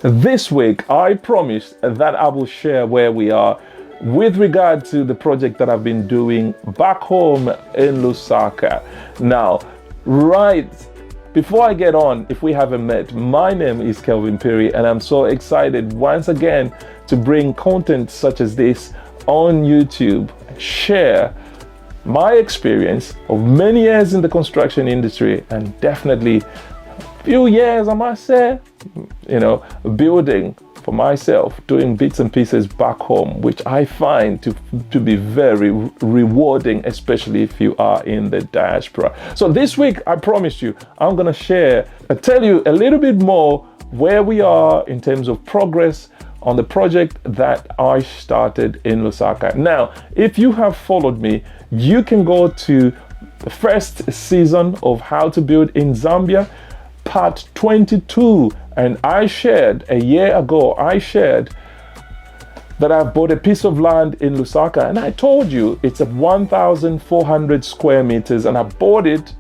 This week, I promised that I will share where we are with regard to the project that I've been doing back home in Lusaka. Now, right before I get on, if we haven't met, my name is Kelvin Perry, and I'm so excited once again to bring content such as this on YouTube, share my experience of many years in the construction industry, and definitely few years, I must say, building for myself, doing bits and pieces back home, which I find to be very rewarding, especially if you are in the diaspora. So this week, I promised you, I'm going to tell you a little bit more where we are in terms of progress on the project that I started in Lusaka. Now, if you have followed me, you can go to the first season of How to Build in Zambia, part 22, and I shared a year ago, that I've bought a piece of land in Lusaka, and I told you it's 1,400 square meters, and I bought it,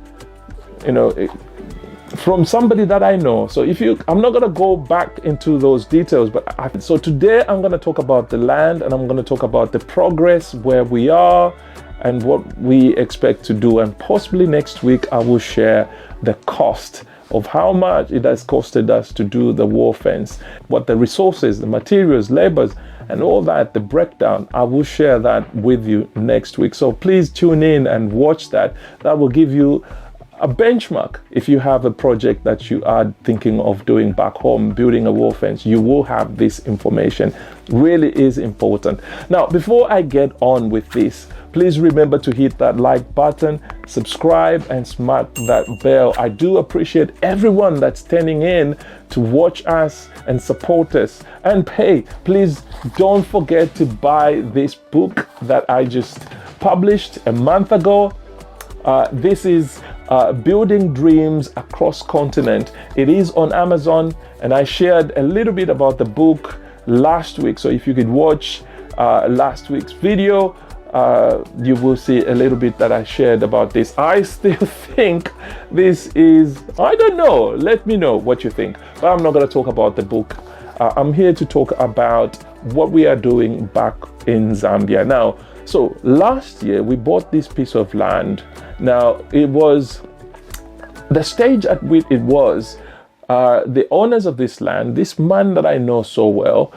from somebody that I know. So I'm not going to go back into those details, so today I'm going to talk about the land, and I'm going to talk about the progress, where we are, and what we expect to do. And possibly next week, I will share the cost of how much it has costed us to do the wall fence, what the resources, the materials, labors, and all that, the breakdown. I will share that with you next week. So please tune in and watch that. That will give you a benchmark. If you have a project that you are thinking of doing back home, building a wall fence, you will have this information. Really is important. Now, before I get on with this, please remember to hit that like button, subscribe, and smack that bell. I do appreciate everyone that's tuning in to watch us and support us. And hey, please don't forget to buy this book that I just published a month ago. This is Building Dreams Across Continent. It is on Amazon, and I shared a little bit about the book last week. So if you could watch last week's video, you will see a little bit that I shared about this. I still think this is, I don't know, let me know what you think, but I'm not going to talk about the book. I'm here to talk about what we are doing back in Zambia. Now, so last year we bought this piece of land. Now, it was the stage at which it was, the owners of this land, this man that I know so well,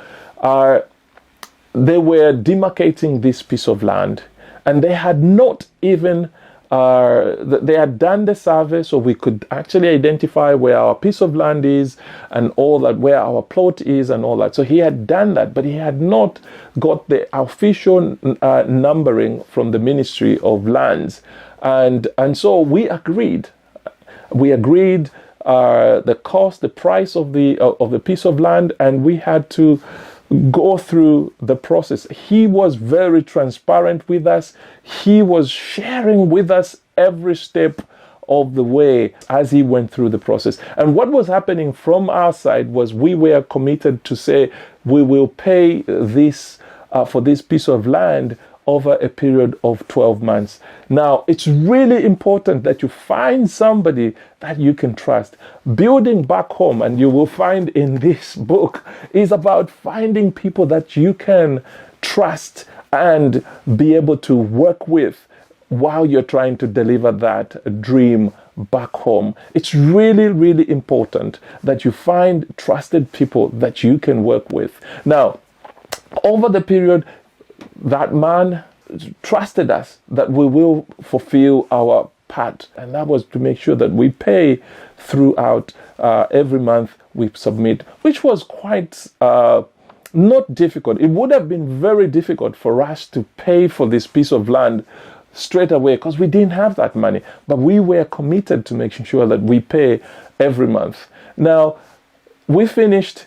they were demarcating this piece of land, and they had not even, they had done the survey so we could actually identify where our piece of land is and all that, where our plot is and all that. So he had done that, but he had not got the official numbering from the Ministry of Lands. And so we agreed. The cost, the price of the piece of land, and we had to go through the process. He was very transparent with us. He was sharing with us every step of the way as he went through the process. And what was happening from our side was we were committed to say we will pay this for this piece of land over a period of 12 months. Now, it's really important that you find somebody that you can trust. Building back home, and you will find in this book, is about finding people that you can trust and be able to work with while you're trying to deliver that dream back home. It's really, really important that you find trusted people that you can work with. Now, over the period, that man trusted us that we will fulfill our part, and that was to make sure that we pay throughout every month we submit, which was quite not difficult. It would have been very difficult for us to pay for this piece of land straight away because we didn't have that money, but we were committed to making sure that we pay every month. Now, we finished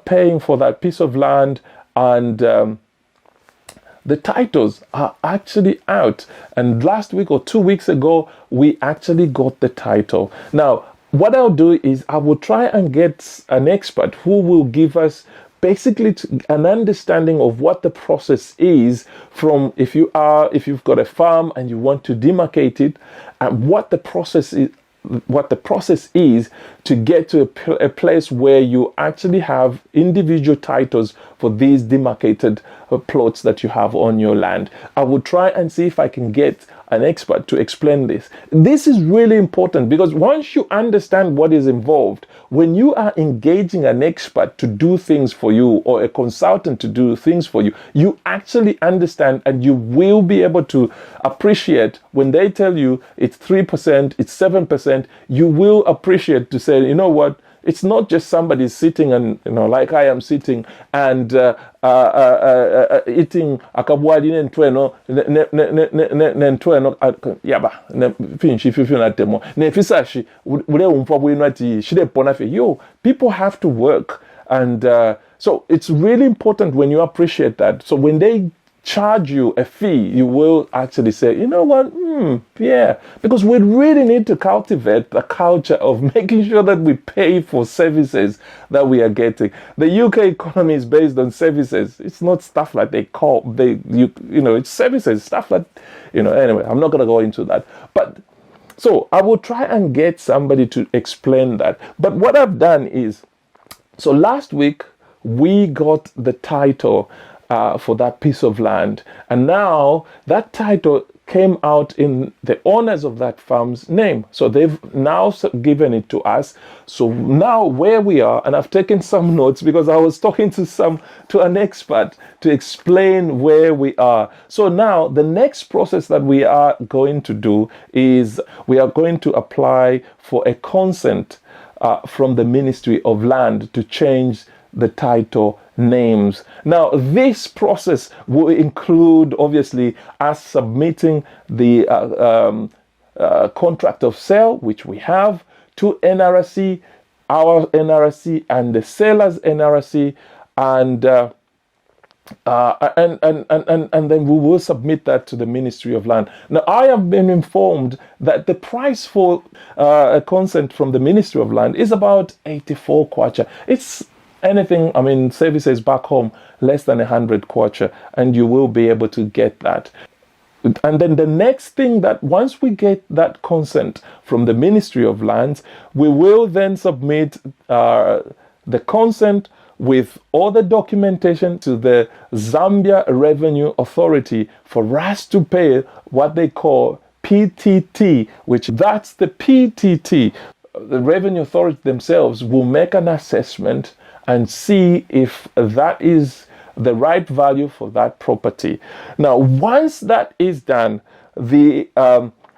paying for that piece of land, and the titles are actually out. And last week or 2 weeks ago, we actually got the title. Now, what I'll do is I will try and get an expert who will give us basically an understanding of what the process is from if you've got a farm and you want to demarcate it, and what the process what the process is to get to a place where you actually have individual titles for these demarcated plots that you have on your land. I will try and see if I can get an expert to explain this. This is really important because once you understand what is involved, when you are engaging an expert to do things for you or a consultant to do things for you, you actually understand and you will be able to appreciate when they tell you it's 3%, it's 7%, you will appreciate to say, you know what, it's not just somebody sitting and, like I am sitting and eating akabwadi nentweno nentweno yaba finchi fifi na temo ne fisashi ule umfa bwino ati shide pona fe yo, people have to work, and so it's really important when you appreciate that. So when they charge you a fee, you will actually say, you know what, yeah, because we really need to cultivate the culture of making sure that we pay for services that we are getting. The UK economy is based on services. It's not stuff like it's services, stuff like, anyway, I'm not going to go into that. But so I will try and get somebody to explain that. But what I've done is, so last week we got the title for that piece of land, and now that title came out in the owners of that farm's name, so they've now given it to us. So now where we are, and I've taken some notes because I was talking to an expert to explain where we are. So now the next process that we are going to do is we are going to apply for a consent from the Ministry of Land to change the title names. Now, this process will include, obviously, us submitting the contract of sale, which we have, to NRC, our NRC, and the seller's NRC, and then we will submit that to the Ministry of Land. Now, I have been informed that the price for a consent from the Ministry of Land is about 84 kwacha. It's anything, services back home, less than 100 kwacha, and you will be able to get that. And then the next thing, that once we get that consent from the Ministry of Lands, we will then submit the consent with all the documentation to the Zambia Revenue Authority for us to pay what they call PTT, which that's the PTT. The Revenue Authority themselves will make an assessment and see if that is the right value for that property. Now, once that is done, the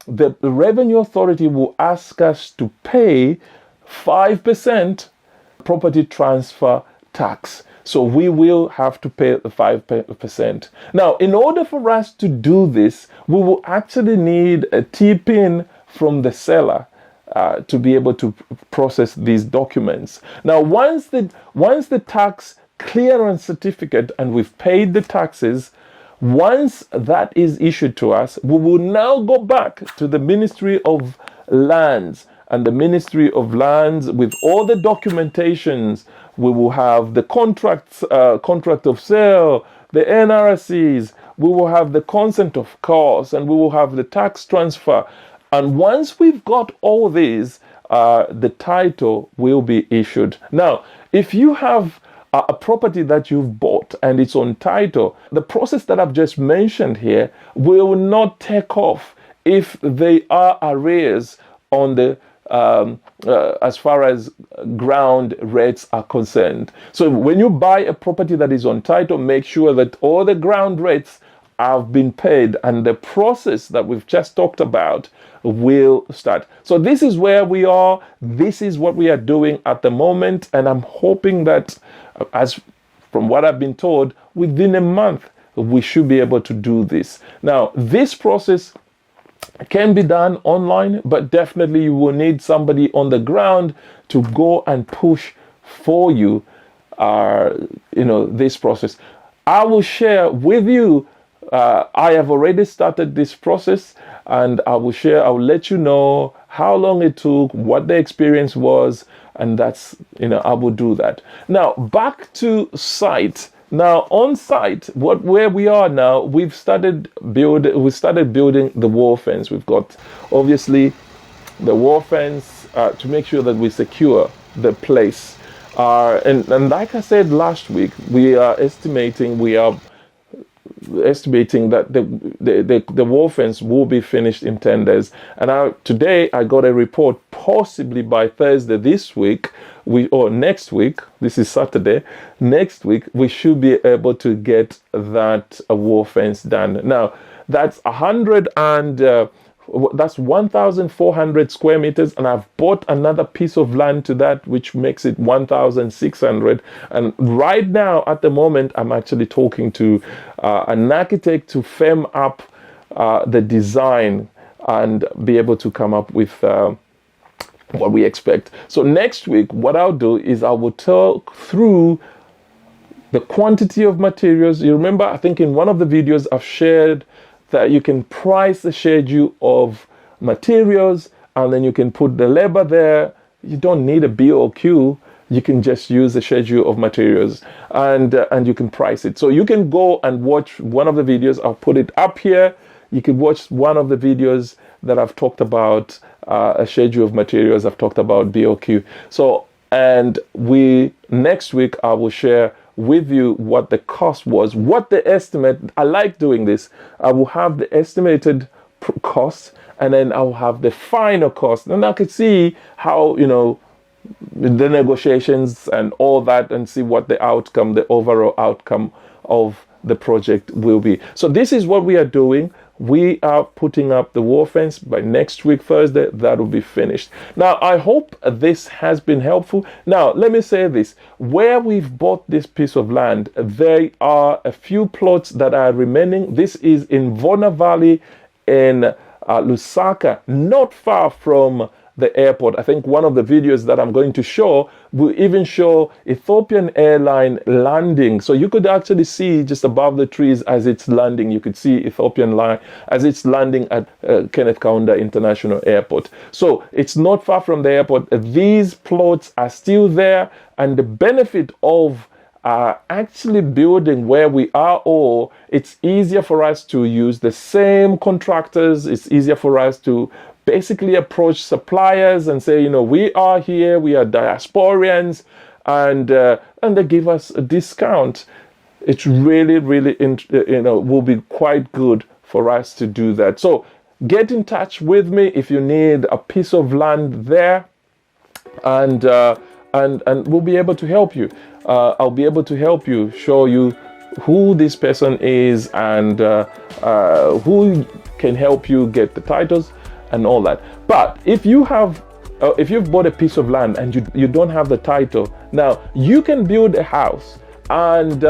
Revenue Authority will ask us to pay 5% property transfer tax. So we will have to pay the 5%. Now, in order for us to do this, we will actually need a TPIN from the seller to be able to process these documents. Now, once the tax clearance certificate and we've paid the taxes, once that is issued to us, we will now go back to the Ministry of Lands, and the Ministry of Lands, with all the documentations, we will have the contract of sale, the NRCs, we will have the consent of course, and we will have the tax transfer. And once we've got all these, the title will be issued. Now, if you have a property that you've bought and it's on title, the process that I've just mentioned here will not take off if they are arrears on the as far as ground rates are concerned. So when you buy a property that is on title, make sure that all the ground rates have been paid, and the process that we've just talked about will start. So this is where we are. This is what we are doing at the moment, and I'm hoping that, as from what I've been told, within a month we should be able to do this. Now, this process can be done online, but definitely you will need somebody on the ground to go and push for you this process. I will share with you, I have already started this process, and I will let you know how long it took, what the experience was, and that's, I will do that. Now, back to site. Now, on site, where we are now, we started building the wall fence. We've got, obviously, the wall fence, to make sure that we secure the place. And like I said last week, we are estimating that the wall fence will be finished in 10 days. And today I got a report, possibly by Thursday this week, or next week, this is Saturday, next week, we should be able to get that wall fence done. Now, that's 1,400 square meters, and I've bought another piece of land to that, which makes it 1,600. And right now, at the moment, I'm actually talking to an architect to firm up the design and be able to come up with what we expect. So next week, what I'll do is I will talk through the quantity of materials. You remember, I think in one of the videos I've shared that you can price the schedule of materials, and then you can put the labor there. You don't need a BOQ. You can just use the schedule of materials, and you can price it. So you can go and watch one of the videos. I'll put it up here. You can watch one of the videos that I've talked about a schedule of materials. I've talked about BOQ. So, and next week I will share with you what the cost was, what the estimate. I like doing this. I will have the estimated cost, and then I'll have the final cost, and I can see how, the negotiations and all that, and see what the overall outcome of the project will be. So this is what we are doing. We are putting up the wall fence. By next week, Thursday, that will be finished. Now, I hope this has been helpful. Now, let me say this. Where we've bought this piece of land, there are a few plots that are remaining. This is in Vona Valley in Lusaka, not far from the airport. I think one of the videos that I'm going to show will even show Ethiopian airline landing. So you could actually see just above the trees as it's landing, you could see Ethiopian line as it's landing at Kenneth Kaunda International Airport. So it's not far from the airport. These plots are still there, and the benefit of actually building where we are, or it's easier for us to use the same contractors. It's easier for us to basically approach suppliers and say, we are here, we are diasporians, and they give us a discount. It's really, really, will be quite good for us to do that. So get in touch with me if you need a piece of land there, and we'll be able to help you. I'll be able to help you, show you who this person is, and who can help you get the titles and all that. But if you've bought a piece of land and you don't have the title, now you can build a house, and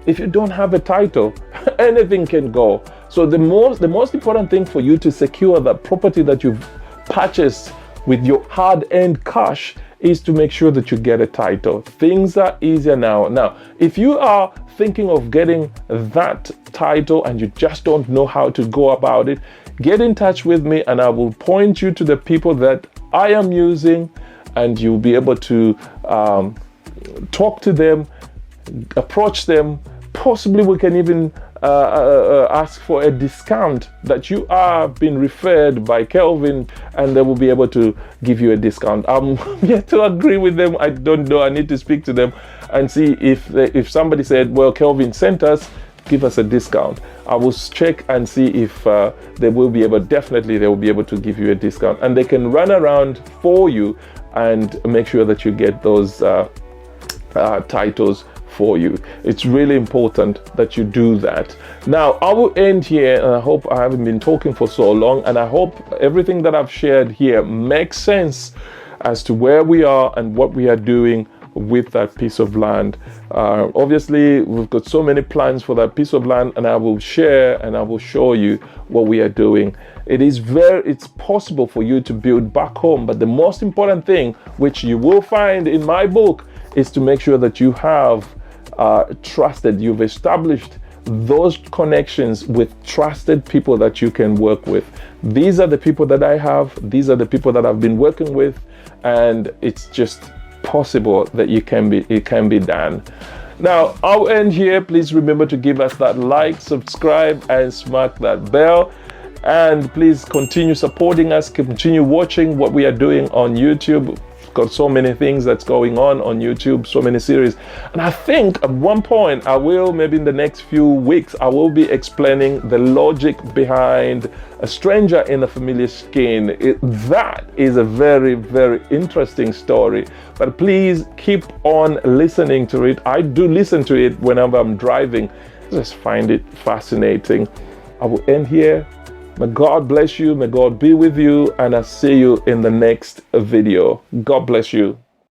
if you don't have a title, anything can go. So the most important thing for you to secure the property that you've purchased with your hard-earned cash is to make sure that you get a title. Things are easier now. Now, if you are thinking of getting that title and you just don't know how to go about it, get in touch with me, and I will point you to the people that I am using, and you'll be able to talk to them, approach them. Possibly we can even ask for a discount that you are being referred by Kelvin, and they will be able to give you a discount. I'm yet to agree with them. I don't know. I need to speak to them and see if somebody said, well, Kelvin sent us, give us a discount. I will check and see if they will be able to give you a discount, and they can run around for you and make sure that you get those titles for you. It's really important that you do that. Now, I will end here, and I hope I haven't been talking for so long, and I hope everything that I've shared here makes sense as to where we are and what we are doing with that piece of land. Obviously, we've got so many plans for that piece of land, and I will share and I will show you what we are doing. It's possible for you to build back home, but the most important thing, which you will find in my book, is to make sure that you have you've established those connections with trusted people that you can work with. These are the people that I have. These are the people that I've been working with, and it's just possible that it can be done. Now, I'll end here. Please remember to give us that like, subscribe, and smack that bell. And please continue supporting us, continue watching what we are doing on YouTube. Got so many things that's going on YouTube, so many series. And I think at one point I will, maybe in the next few weeks, I will be explaining the logic behind a stranger in a familiar skin. That is a very, very interesting story. But please keep on listening to it. I do listen to it whenever I'm driving. I just find it fascinating. I will end here. May God bless you. May God be with you. And I'll see you in the next video. God bless you.